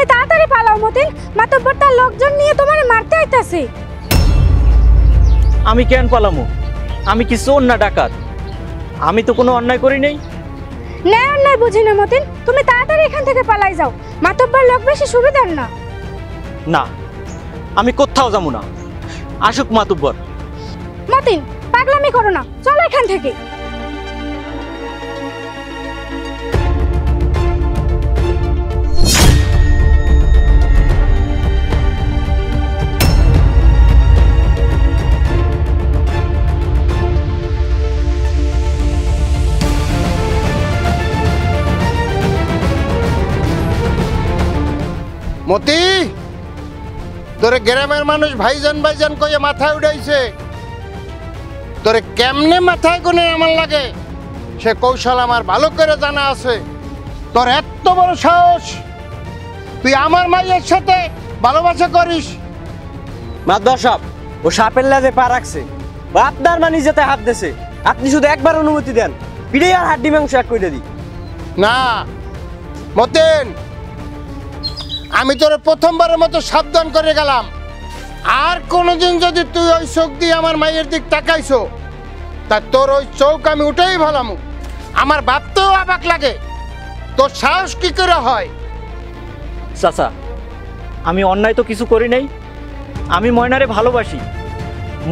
তুমি তাড়াতাড়ি পালাও মতিন, মাতব্বর তার লোকজন নিয়ে তোমারে মারতে আইতাছে। আমি কেন পালামু? আমি কি চোর না ডাকাত? আমি তো কোনো অন্যায় করি নাই। না অন্যায় বুঝি না মতিন, তুমি তাড়াতাড়ি এখান থেকে পালাই যাও, মাতব্বর লোক বেশি সুবিধার না। না, আমি কোথাও যাবো না। আসুক মাতুব্বর। মতিন পাগলামি করো না, চলো এখান থেকে। মতি, তোরে গ্রামের মানুষ ভাইজান ভাইজান কয়ে মাথায় উঠাইছে। তোরে কেমনে মাথায় গুনে আমার লাগে সে কৌশল আমার ভালো করে জানা আছে। তোর এত বড় সাহস, তুই আমার মায়ের সাথে ভালোবাসা করিস? মাতবার সাহেব, ও সাপের লাজে পা রাখছে বা আপনার মানে যেতে হাত দিছে, আপনি শুধু একবার অনুমতি দেন, পিড়ে আর হাড্ডি মাংস এক করে দিই। না মতেন, আমি তোরে প্রথমবারের মতো সাবধান করে গেলাম। আর কোনোদিন যদি তুই ওই চোখ দিয়ে আমার মায়ের দিক তাকাইছো, তা তোর ওই চোখ আমি উঠেই ভালাম। আমার ভাবতেও অবাক লাগে তোর সাহস কি করে হয়। চাচা, আমি অন্যায় তো কিছু করি নাই। আমি ময়নারে ভালোবাসি,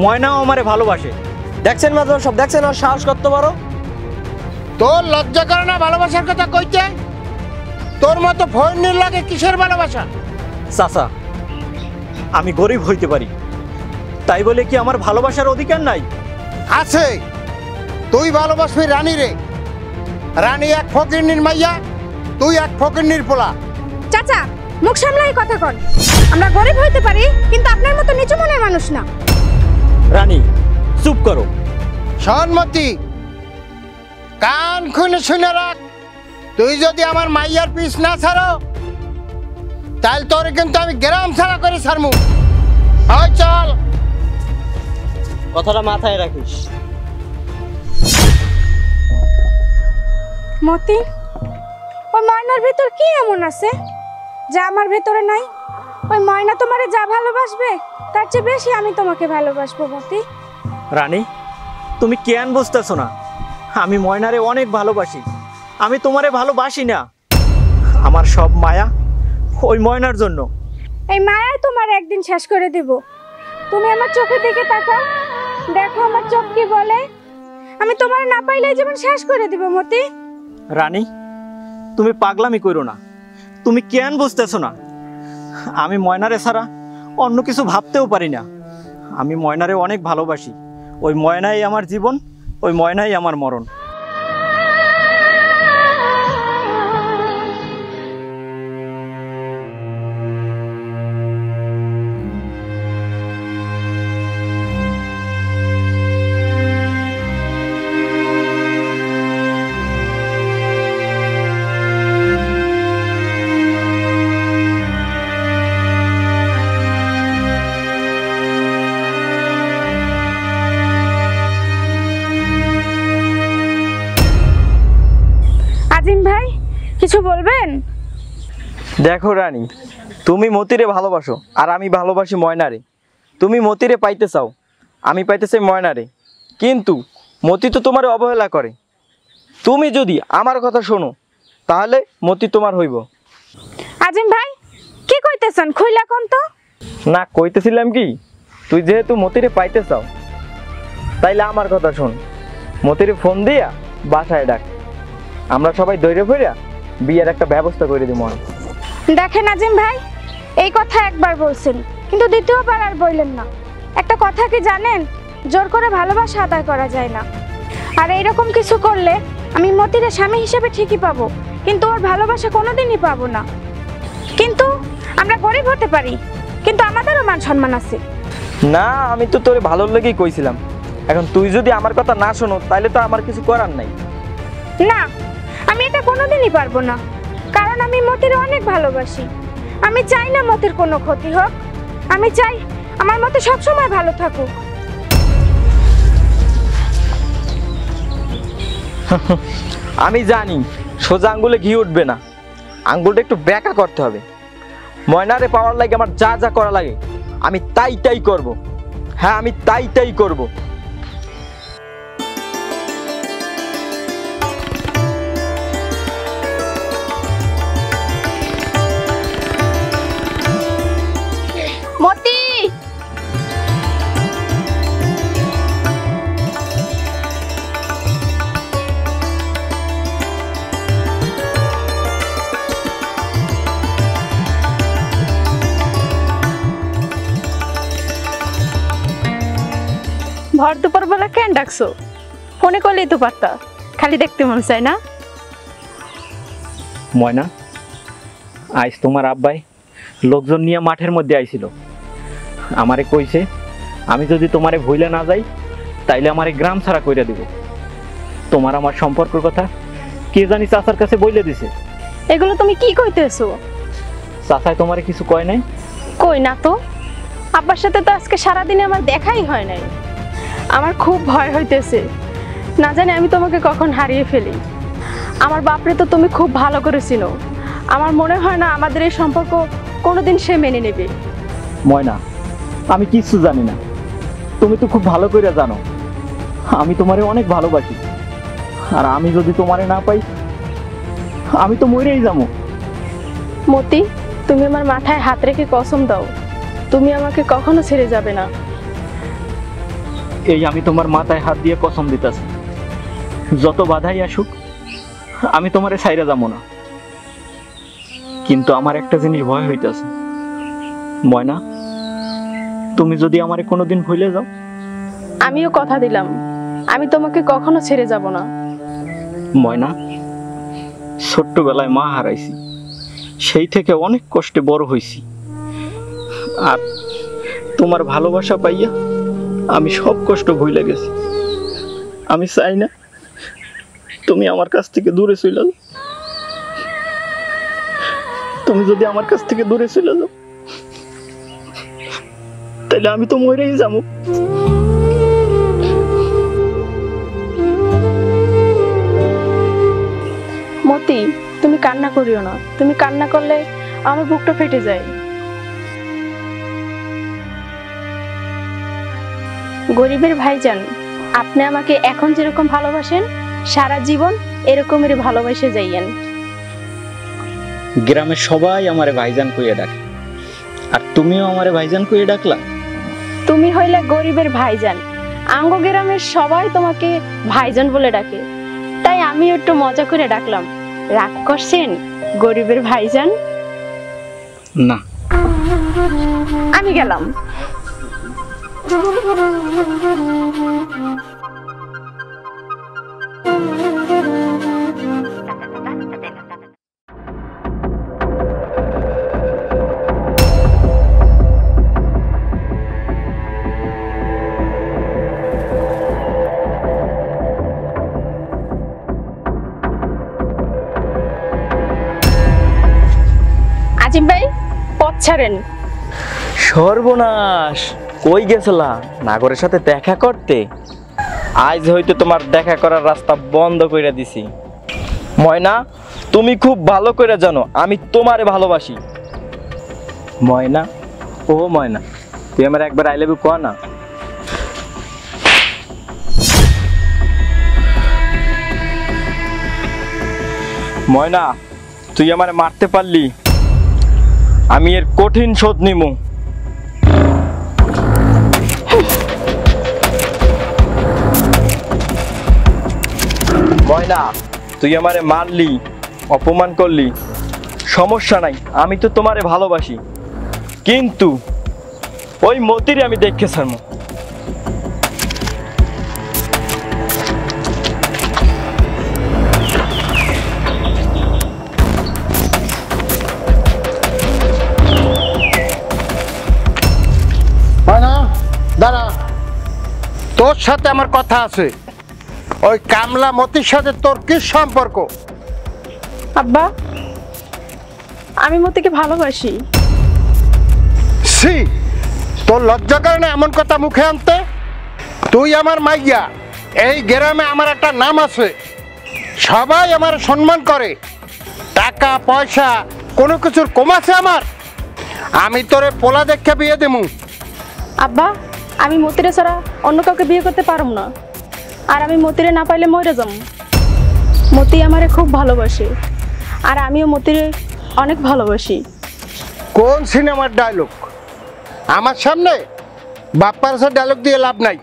ময়নাও আমারে ভালোবাসে। দেখছেন মাতবার সাহেব, দেখছেন ওর সাহস করতে পারো? তোর লজ্জা করে না ভালোবাসার কথা কইতে? তোর মতো ফোনের লাগে কিসের ভালোবাসা? চাচা, আমি গরিব হইতে পারি, তাই বলে কি আমার ভালোবাসার অধিকার নাই? আছে। তুই ভালোবাসবি রানী রে। রানী এক ফকিরনির মাইয়া, তুই এক ফকিরনির পোলা। চাচা মুখ সামলাই কথা কন। আমরা গরিব হইতে পারি, কিন্তু আপনার মতো নিচু মনের মানুষ না। রানী চুপ করো। সম্মতি, কান খুলে শুনে রাখ। তুই যদি আমার মাইয়ার পিস না ছাড়ো, তাহলে তোর কিন্তু আমি গ্রাম ছাড়া করে ছাড়মু। হয় চল। কথাটা মাথায় রাখিস। মতি, ওই ময়নার ভিতর কি এমন আছে যা আমার ভেতরে নাই? ওই ময়না তোমারে যা ভালোবাসবে তার চেয়ে বেশি আমি তোমাকে ভালোবাসবো মতি। রানী, তুমি কেন বুঝতেছো না? আমি ময়নারে অনেক ভালোবাসি। আমি তোমারে ভালোবাসি না। আমার সব মায়া ওই ময়নার জন্য। এই মায়াই তোমার একদিন শেষ করে দিব। তুমি আমার চোখের দিকে তাকাও, দেখো আমার চোখ কি বলে। আমি তোমার না পাইলে যেমন শেষ করে দিব মতি। রানী, তুমি পাগলামি করো না। তুমি কেন বুঝতেছো না? আমি ময়নারে ছাড়া অন্য কিছু ভাবতেও পারি না। আমি ময়নারে অনেক ভালোবাসি। ওই ময়নাই আমার জীবন, ওই ময়নাই আমার মরণ। আজিম ভাই কিছু বলবেন? দেখো রানী, তুমি মতিরে ভালোবাসো আর আমি ভালোবাসি ময়নারে। তুমি মতিরে পাইতে চাও, আমি পাইতে চাই ময়নারে। কিন্তু মতি তো তোমার অবহেলা করে। তুমি যদি আমার কথা শোনো, তাহলে মতি তোমার হইব। আজিম ভাই কি কইতেছেন খুইলা কোন তো? না, কইতেছিলাম কি, তুই যেহেতু মতিরে পাইতে চাও, তাইলে আমার কথা শোন। মতিরে ফোন দিয়া বাসায় ডাক, আমরা সবাই দৈরে ফিরা বিয়ের একটা ব্যবস্থা করে দিব। দেখেন আজিম ভাই, এই কথা একবার বলছেন, কিন্তু দ্বিতীয়বার আর বললেন না। একটা কথা কি জানেন, জোর করে ভালোবাসা আদায় করা যায় না। আর এইরকম কিছু করলে আমি মতিরে স্বামী হিসেবে ঠিকই পাবো, কিন্তু ওর ভালোবাসা কোনোদিনই পাবো না। কিন্তু আমরা গরিব হতে পারি, কিন্তু আমাদেরও মান সম্মান আছে। না, আমি তো তোরে ভালোর লেগেই কইছিলাম। এখন তুই যদি আমার কথা না শোনো, তাহলে তো আমার কিছু করার নাই। না, আমি এটা কোনোদিনই পারবো না, কারণ আমি মতির অনেক ভালোবাসি। আমি চাই না মতির কোনো ক্ষতি হোক। আমি চাই আমার মতি সবসময় ভালো থাকুক। আমি জানি সোজা আঙ্গুলে ঘি উঠবে না, আঙ্গুলটা একটু ব্যাকা করতে হবে। ময়নারে পাওয়ার লাগে আমার যা যা করা লাগে আমি তাই করব। হ্যাঁ, আমি তাই করব। মতি, ভর দুপুর বেলা কেন ডাকছো? ফোনে করলেই তো পারতা, খালি দেখতে মন চায় না? ময়না, আজ তোমার আব্বাই লোকজন নিয়ে মাঠের মধ্যে আইছিল। আমারে কইছে আমি যদি তোমারে ভুলে না যাই তাইলে আমারে গ্রাম ছাড়া কইরা দিব। তোমার আমার সম্পর্কের কথা কে জানি চাচার কাছে বইলে দিছে। এগুলো তুমি কি কইতেছো? চাচাই তোমারে কিছু কয় নাই? কই না তো, আব্বার সাথে তো আজকে সারাদিনে আমার দেখাই হয় নাই। আমার খুব ভয় হইতেছে, না জানি আমি তোমাকে কখন হারিয়ে ফেলি। আমার বাপরে তো তুমি খুব ভালো করে চিনো, আমার মনে হয় না আমাদের এই সম্পর্ক কোনোদিন সে মেনে নেবে। ময়না, আমি কিচ্ছু জানি না, তুমি তো খুব ভালো করে জানো আমি তোমারে অনেক ভালোবাসি। আর আমি যদি তোমারে না পাই আমি তো মরেই যাবো। মতি, তুমি আমার মাথায় হাত রেখে কসম দাও, তুমি আমাকে কখনো ছেড়ে যাবে না। এই আমি তোমার মাথায় হাত দিয়ে কসম দিতেছি, যত বাধাই আসুক আমি তোমারে ছাইরা যাবো না। কিন্তু আমার একটা জিনিস ভয় হইতেছে ময়না, তুমি যদি আমারে কোনোদিন ভুলে যাও। আমিও কথা দিলাম, আমি তোমাকে কখনো ছেড়ে যাব না। ময়না, ছোট্টবেলায় মা হারাইছি, সেই থেকে অনেক কষ্টে বড় হইছি। আর তোমার ভালোবাসা পাইয়া আমি সব কষ্ট ভুলে গেছি। আমি চাই না তুমি আমার কাছ থেকে দূরে চলে যাও। তুমি যদি আমার কাছ থেকে দূরে চলে যাও তাহলে আমি তো মরেই যাবো। মতি, তুমি কান্না করিও না, তুমি কান্না করলে আমার বুকটা ফেটে যায়। গরিবের ভাইজান, আপনি আমাকে এখন যেরকম ভালোবাসেন সারা জীবন এরকমেরই ভালোবাসে যাইয়েন। গ্রামের সবাই আমারে ভাইজান কইয়া ডাকে, আর তুমিও আমারে ভাইজান কইয়া ডাকলা। তুমি হইলে গরিবের ভাইজান, আঙ্গ গ্রামের সবাই তোমাকে ভাইজান বলে ডাকে, তাই আমি একটু মজা করে ডাকলাম। রাগ করছেন গরিবের ভাইজান? না, আমি গেলাম। আজিম ভাই, পথ ছাড়েন। সর্বনাশ, কই গেছিলা? নাগরের সাথে দেখা করতে? আজ হয়তো তোমার দেখা করার রাস্তা বন্ধ করে দিছি। ময়না, তুমি খুব ভালো করে জানো আমি তোমারে ভালোবাসি। ময়না, ও ময়না, তুই আমার একবার আই লাভ ইউ কর না। ময়না, তুই আমারে মারতে পারলি, আমি এর কঠিন শোধ নিমু। ময়না, তুই আমারে মারলি, অপমান করলি, সমস্যা নাই, আমি তো তোমারে ভালোবাসি। কিন্তু ওই মতিরে আমি দেখে ছাড়বো। দাঁড়া, তোর সাথে আমার কথা আছে। ওই কামলা মতির সাথে তোর কি সম্পর্ক? আব্বা, আমি মতিকে ভালোবাসি। সি, তোর লজ্জা করে না এমন কথা মুখে আনতে? তুই আমার মাইয়া, এই গ্রামে আমার একটা নাম আছে, সবাই আমার সম্মান করে। টাকা পয়সা কোনো কিছুর কম আছে আমার? আমি তোরে পোলা দেখে বিয়ে দেবো। আব্বা, আমি মতিরে ছাড়া অন্য কাউকে বিয়ে করতে পারব না। আর আমি মতিরে না পাইলে মরে যাম। মতি আমারে খুব ভালোবাসে, আর আমিও মতিরে অনেক ভালোবাসি। কোন সিনেমার ডায়লগ? আমার সামনে বাপ্পার সাথে ডায়লগ দিয়ে লাভ নাই।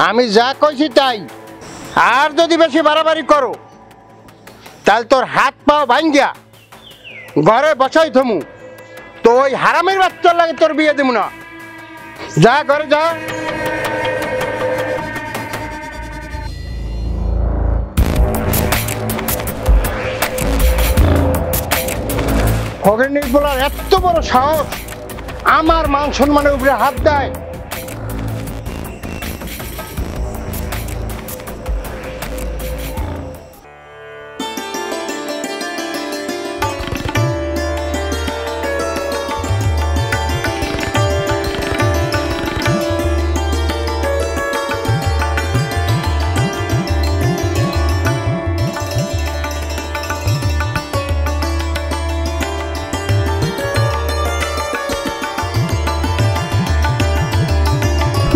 আমি যা কইছি তাই। আর যদি বেশি বাড়াবাড়ি করো তাহলে তোর হাত পাও ভাঙ্গিয়া ঘরে বসাই থমু। তো ওই হারামের বাচ্চার লাগে তোর বিয়ে দেবো না। যা ঘরে যা। খগের নির্বলার এত বড় সাহস আমার মান সম্মানের উপরে হাত দেয়।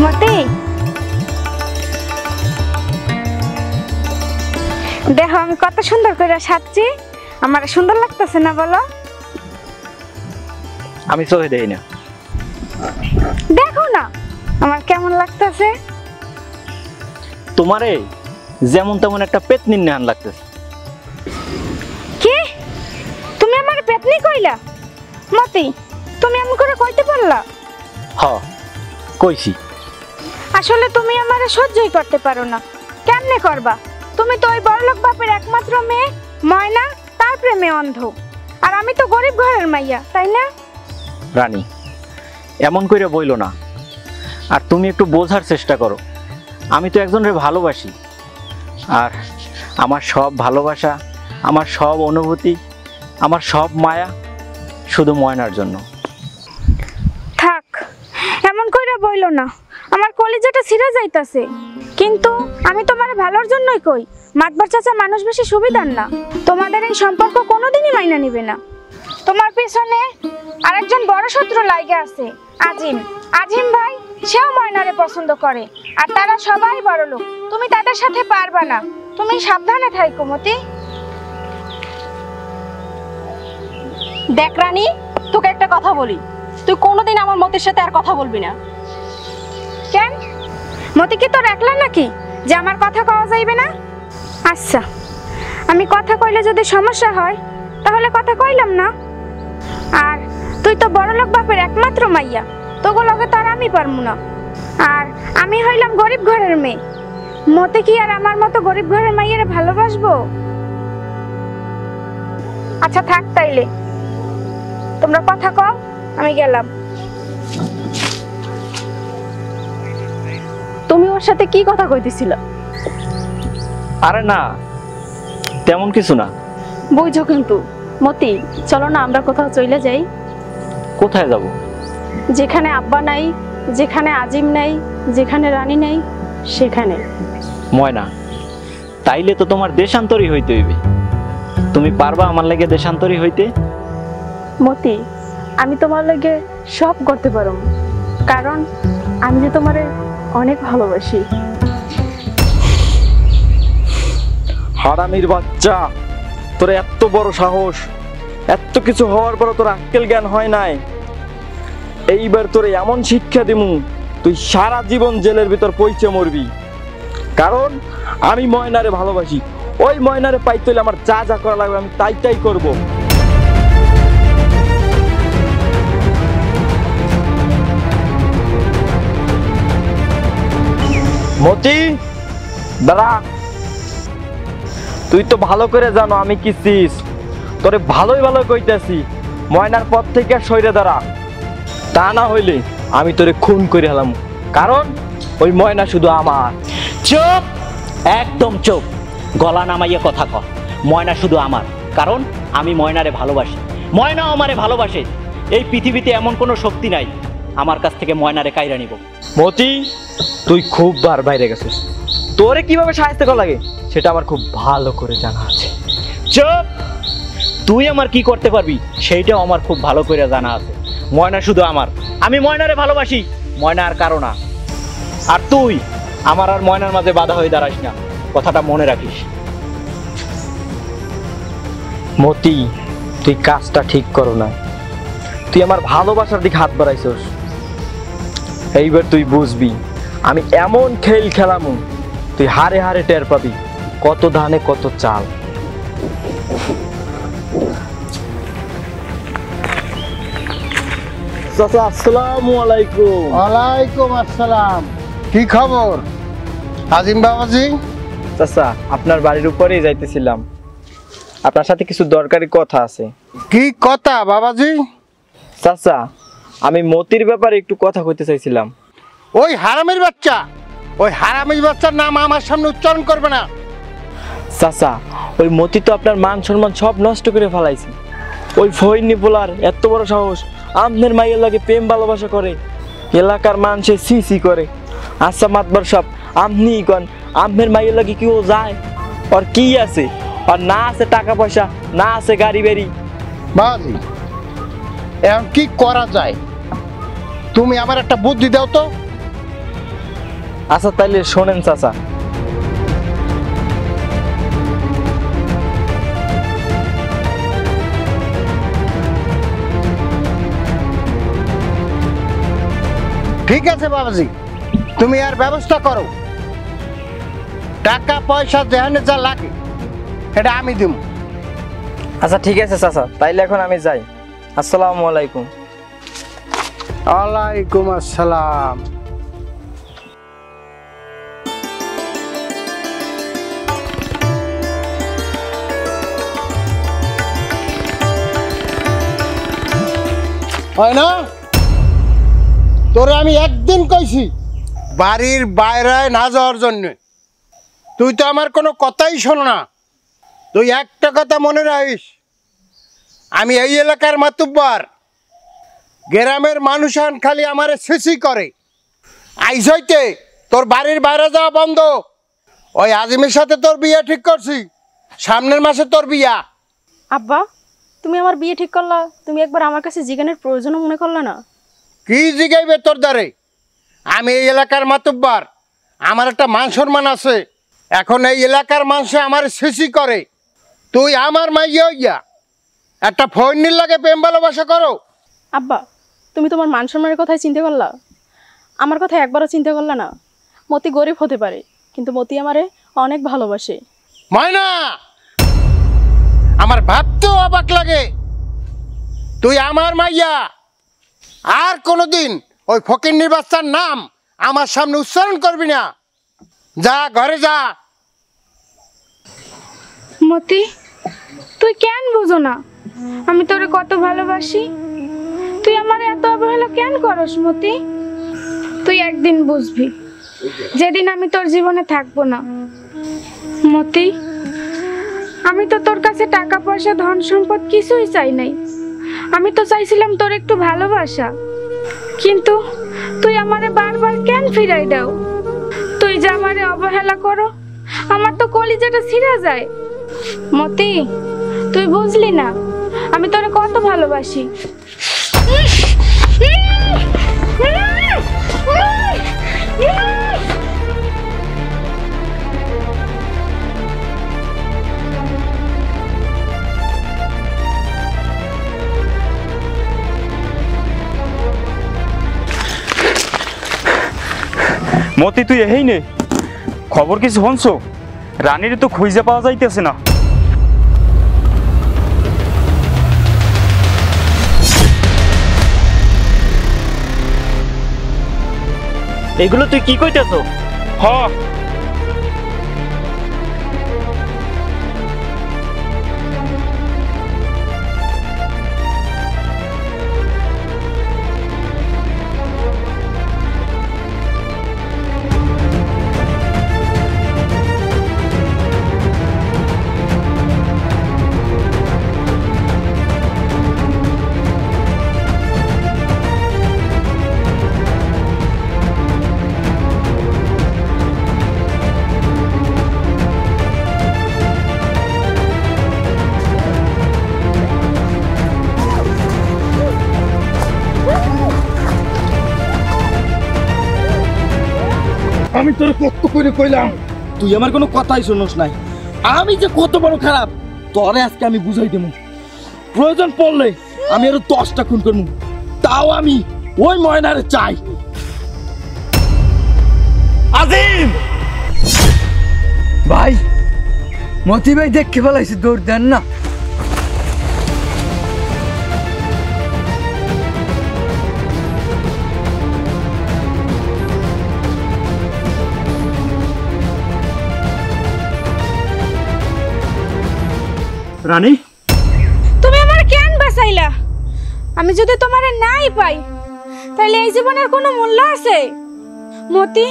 মতি, দেখো আমি কত সুন্দর করে সাজছি। আমার সুন্দর লাগতেছে না বলো? আমি চোখে দেই না। দেখো না আমার কেমন লাগতেছে। তোমারে যেমন তেমন একটা পেতনির নেহান লাগতেছে। কি? তুমি আমার পেতনি কইলা? মতি, তুমি এমন করে কইতে পারলা? হ, কইছি। আসলে তুমি আমারে সহ্যই করতে পারো না। কেমনে করবা? তুমি তো ওই বড়লোক বাপের একমাত্র মেয়ে ময়না, তার প্রেমে অন্ধ। আর আমি তো গরিব ঘরের মাইয়া, তাই না? রানী, এমন করে বইলো না। আর তুমি একটু বোঝার চেষ্টা করো। আমি তো একজনের ভালোবাসি, আর আমার সব ভালোবাসা, আমার সব অনুভূতি, আমার সব মায়া শুধু ময়নার জন্য। থাক, এমন কইরা বইলো না। আমার কলিজাটা ছিঁড়ে যাইতাছে। কিন্তু আমি তোমারে ভালোর জন্যই কই। মাতবার চাচা মানুষ বেশি সুবিধার না। তোমাদের এই সম্পর্ক কোনোদিনই মাইনা নিবে না। তোমার পিছনে আরেকজন বড় শত্রু লাইগা আছে, আজিম। আজিম ভাই, সেও ময়নারে পছন্দ করে। আর তারা সবাই বড় লোক। তুমি তাদের সাথে পারবা না। তুমি সাবধানে থাইকো মতি। দেখ রানী, তোকে একটা কথা বলি, তুই কোনোদিন আমার মতির সাথে আর কথা বলবি না। কেন? মতি কি তোর একলা নাকি যে আমার কথা কওয়া যাইবে না? আচ্ছা, আমি কথা কইলে যদি সমস্যা হয় তাহলে কথা কইলাম না। আর তুই তো বড়লোক বাপের একমাত্র মাইয়া, তোগো লগে তো আর আমি পারমু না। আর আমি হইলাম গরিব ঘরের মেয়ে। মতে কি আর আমার মতো গরিব ঘরের মাইয়ারে ভালোবাসবো? আচ্ছা থাক তাইলে, তোমরা কথা কও, আমি গেলাম। তুমি ওর সাথে কি কথা কইতেছিল? আরে না, তেমন কিছু না। বুঝছো কিন্তু মতি, চলো না আমরা কোথাও চলে যাই। কোথায় যাব? যেখানে আব্বা নাই, যেখানে আজিম নাই, যেখানে রানী নাই, সেখানে। ময়না, তাইলে তো তোমার দেশান্তরী হইতে হইবে। তুমি পারবা আমার লাগে দেশান্তরী হইতে? মতি, আমি তোমার লাগে সব করতে পারো, কারণ আমি যে তোমারে অনেক ভালোবাসি। হারামির বাচ্চা, তোর এত বড় সাহস! এত কিছু হওয়ার পর তোর আক্কেল জ্ঞান হয় নাই। এইবার তোরে এমন শিক্ষা দিমু, তুই সারা জীবন জেলের ভিতর পইচে মরবি। কারণ আমি ময়নারে ভালোবাসি। ওই ময়নারে পাইতে হলে আমার যা যা করা লাগবে আমি তাই তাই করব। মতি, দাঁড়া। তুই তো ভালো করে জানো আমি কি চিস। তোরে ভালোই ভালো কইতাছি, ময়নার পথ থেকে সইরে দাঁড়া। তা না হইলে আমি তোরে খুন করে হলাম। কারণ ওই ময়না শুধু আমার। চুপ, একদম চুপ। গলা নামাইয়া কথা কর। ময়না শুধু আমার, কারণ আমি ময়নারে ভালোবাসি। ময়নাও আমারে ভালোবাসে। এই পৃথিবীতে এমন কোনো শক্তি নাই আমার কাছ থেকে ময়নারে কাইরা নিব। মতি, তুই খুব বার বাইরে গেছিস। তোরে কিভাবে সাহায্য করা লাগে সেটা আমার খুব ভালো করে জানা আছে। চুপ, তুই আমার কি করতে পারবি সেইটাও আমার খুব ভালো করে জানা আছে। ময়না শুধু আমার। আমি ময়নারে ভালোবাসি, ময়না আর কারো না। আর তুই আমার আর ময়নার মাঝে বাধা হয়ে দাঁড়াস না, কথাটা মনে রাখিস। মতি, তুই কাজটা ঠিক করো না। তুই আমার ভালোবাসার দিকে হাত বাড়াইছস। এইবার তুই বুঝবি আমি এমন খেল খেলামু, তুই হারে হারে টের পাবি কত ধানে কত চাল। চাচা, আসসালামু আলাইকুম। ওয়ালাইকুম আসসালাম। কি খবর আজিম বাবাজি? চাচা, আপনার বাড়ির উপরেই যাইতেছিলাম, আপনার সাথে কিছু দরকারি কথা আছে। কি কথা বাবাজি? চাচা, আমি মতির ব্যাপারে একটু কথা কইতে চাইছিলাম। ওই হারামির বাচ্চা, ওই হারামির বাচ্চার নাম আমার সামনে উচ্চারণ করবে না। চাচা, ওই মতি তো আপনার মান সম্মান সব নষ্ট করে ফেলাইছে। ওই ফইনি বলার এত বড় সাহস, আমনের মাইয়ের লাগে প্রেম ভালোবাসা করে, এলাকার মানুষে সি সি করে। আচ্ছা মাতবার সব আমনি কন, আমনের মাইয়ের লাগে কি ও যায়? আর কি আছে? আর না আছে টাকা পয়সা, না আছে গাড়ি বাড়ি। বাবাজি, এখন কি করা যায়? তুমি আমার একটা বুদ্ধি দাও তো। আচ্ছা তাইলে শোনেন চাচা, ঠিক আছে বাবাজি, তুমি আর ব্যবস্থা করো। টাকা পয়সা যেখানে যা লাগে এটা আমি দিব। আচ্ছা ঠিক আছে চাচা, তাইলে এখন আমি যাই। আসসালামু আলাইকুম। ওয়ালাইকুম আসসালাম। হয় না? তোরে আমি একদিন কইছি বাড়ির বাইরে না যাওয়ার জন্য, তুই তো আমার কোনো কথাই শোনো না। তুই একটা কথা মনে রাখিস, আমি এই এলাকার মাতুব্বার। গ্রামের মানুষান খালি আমারে সিসি করে। আইস হইতে তোর বাড়ির বাইরে যাওয়া বন্ধ। ওই আজিমের সাথে তোর বিয়ে ঠিক করছি, সামনের মাসে তোর বিয়া। আব্বা, তুমি আমার বিয়ে ঠিক করলা, তুমি একবার আমার কাছে জিজ্ঞানের প্রয়োজনও মনে করলা না? কি জিগাইবে তোর দ্বারে? আমি এই এলাকার মাতুব্বার, আমার একটা মান সম্মান আছে। এখন এই এলাকার মানুষে আমার সিসি করে, তুই আমার মাইয়া হইয়া একটা ফৈনির লাগে প্রেম ভালোবাসা করো? আব্বা, তুমি তোমার মান সম্মানের কথাই চিন্তা করলা, আমার কথা একবারও চিন্তা করলা না? মতি গরিব হতে পারে, কিন্তু মতি আমারে অনেক ভালোবাসে। ময়না, আমার ভাবতেও অবাক লাগে, তুই আমার মাইয়া আর কোনোদিন ওই ফকিন্নির বাচ্চার নাম আমার সামনে উচ্চারণ করবি না। যা ঘরে যা। মতি, তুই কেন বুঝো না আমি তোরে কত ভালোবাসি? তুই আমার এত অবহেলা কেন করস মতি? তুই একদিন বুঝবি, যেদিন আমি তোর জীবনে থাকবো না। মতি, আমি তো তোর কাছে টাকা পয়সা ধন সম্পদ কিছুই চাই নাই। আমি তো চাইছিলাম তোর একটু ভালোবাসা, কিন্তু তুই আমারে বারবার কেন ফিরাই দাও? তুই যে আমারে অবহেলা করো, আমার তো কলিজাটা ছিঁড়া যায়। মতি, তুই বুঝলি না আমি তোরে কত ভালোবাসি। মতি, তুই এই নে, খবর কিছু শুনছ? রানীর তো খুঁজে পাওয়া যাইতেছে না। এগুলো তুই কি কইতেছ? হ, আমি তোর কত করে কইলাম, তুই আমার কোনো কথাই শুনোস নাই। আমি যে কত বড় খারাপ তোরে আজকে আমি বুঝাই দেবো। প্রয়োজন পড়লে আমি আরো 10টা খুন করবো, তাও আমি ওই ময়নারে চাই। আজিম ভাই, মতি ভাই দেখে ফেলাইছে, দৌড় দেন না। রানী, তুমি আমার কেন বাঁচাইলা? আমি যদি তোমারে নাই পাই তাহলে এই জীবনের কোনো মূল্য আছে? মতি,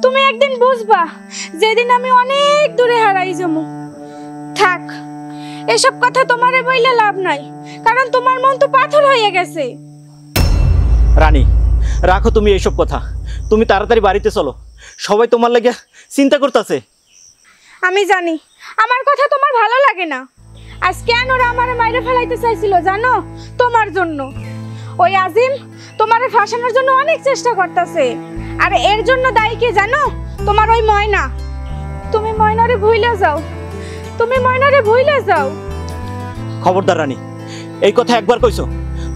তুমি একদিন বুঝবা যেদিন আমি অনেক দূরে হারাই যাবো। থাক, এসব কথা তোমারে বইলে লাভ নাই, কারণ তোমার মন তো পাথর হয়ে গেছে। রানী, রাখো তুমি এইসব কথা। তুমি তাড়াতাড়ি বাড়িতে চলো, সবাই তোমার লাগে চিন্তা করতেছে। আমি জানি আমার কথা তোমার ভালো লাগে না। আজ কেন ওরা আমারে মাইরে ফেলাইতে চাইছিল জানো? তোমার জন্য। ওই আজিম তোমারে ফাঁসানোর জন্য অনেক চেষ্টা করতেছে, আর এর জন্য দায়ী কে জানো? তোমার ওই ময়না। তুমি ময়নারে ভুইলে যাও, তুমি ময়নারে ভুইলে যাও। খবরদার রানী, এই কথা একবার কইছো,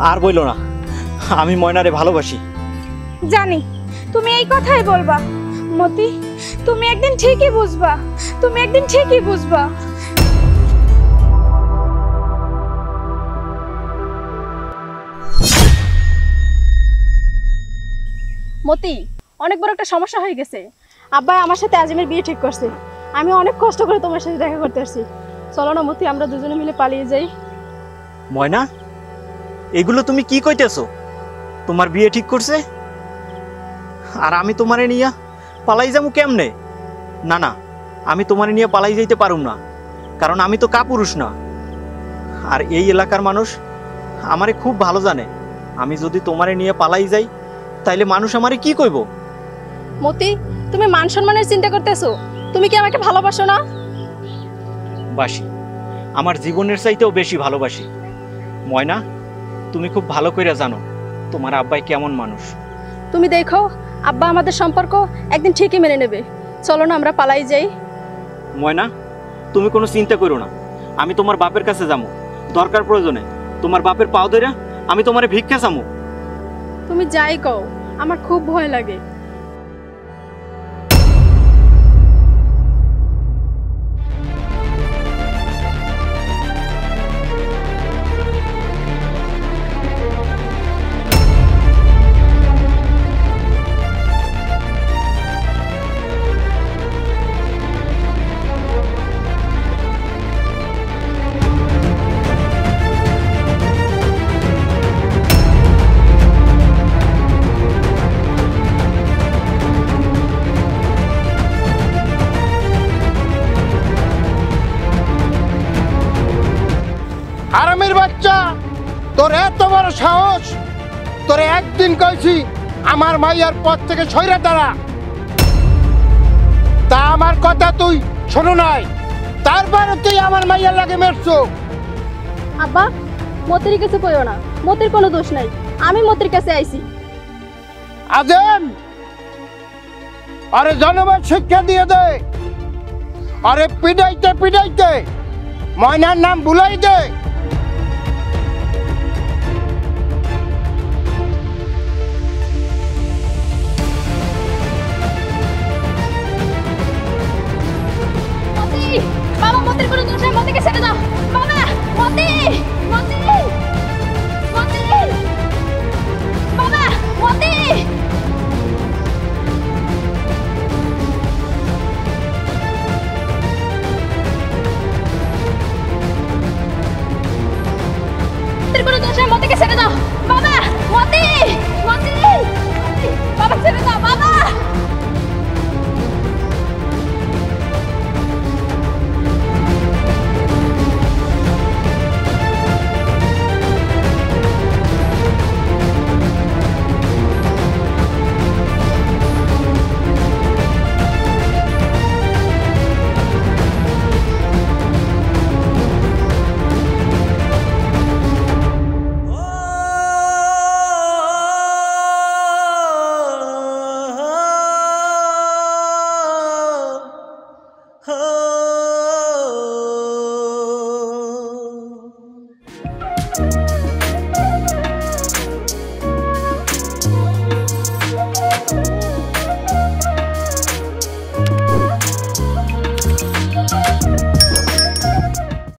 আর বইলো না। আমি ময়নারে ভালোবাসি। জানি তুমি এই কথাই বলবা মতি, তুমি একদিন ঠিকই বুঝবা, তুমি একদিন ঠিকই বুঝবা। মতি, অনেক বড় একটা সমস্যা হয়ে গেছে। আব্বা আমার সাথে আজিমের বিয়ে ঠিক করছে। আমি অনেক কষ্ট করে তোমার সাথে দেখা করতে আসছি। চলো না মতি, আমরা দুজনে মিলে পালিয়ে যাই। ময়না, এগুলো তুমি কি কইতেছো? তোমার বিয়ে ঠিক করছে আর আমি তোমারে নিয়া পালাই যাবো কেমনে? না না, আমি তোমারে নিয়ে পালাই যাইতে পারুম না, কারণ আমি তো কাপুরুষ না। আর এই এলাকার মানুষ আমারে খুব ভালো জানে। আমি যদি তোমারে নিয়ে পালাই যাই তাইলে মানুষ আমারে কি কইব? মতি, তুমি মান সম্মানের চিন্তা করতেছো? তুমি কি আমাকে ভালোবাসো না? বাসি, আমার জীবনের চাইতেও বেশি ভালোবাসি। ময়না, তুমি খুব ভালো কইরা জানো তোমার আব্বাই কেমন মানুষ। তুমি দেখো, আব্বা আমাদের সম্পর্ক একদিন ঠিকই মেনে নেবে। চলো না আমরা পালাই যাই। ময়না, তুমি কোনো চিন্তা করো না। আমি তোমার বাপের কাছে যাবো, দরকার প্রয়োজনে তোমার বাপের পাও ধরে আমি তোমারে ভিক্ষা চামু। তুমি যাই কও, আমার খুব ভয় লাগে। আরামের বাচ্চা, তোর এত বড় সাহস! তোরে একদিন কইছি আমার মাইয়ার পথ থেকে সইরা দাঁড়া, তা আমার কথা তুই শোনো নাই। তারপরে তুই আমার মাইয়ার লাগে মেরছো। আব্বা, মতির কিছু কইও না, মতির কোনো দোষ নাই। আমি মতির কাছে আইছি। আজেম, আরে জনগণ শিক্ষা দিয়ে দে, আরে পিটাইতে পিটাইতে ময়নার নাম ভুলাই দে। বাবা, মতির কোনো দোষ নাই, মতিকে ছেড়ে দাও। বাবা, মতি, মতি, মতি, বাবা, মতি। না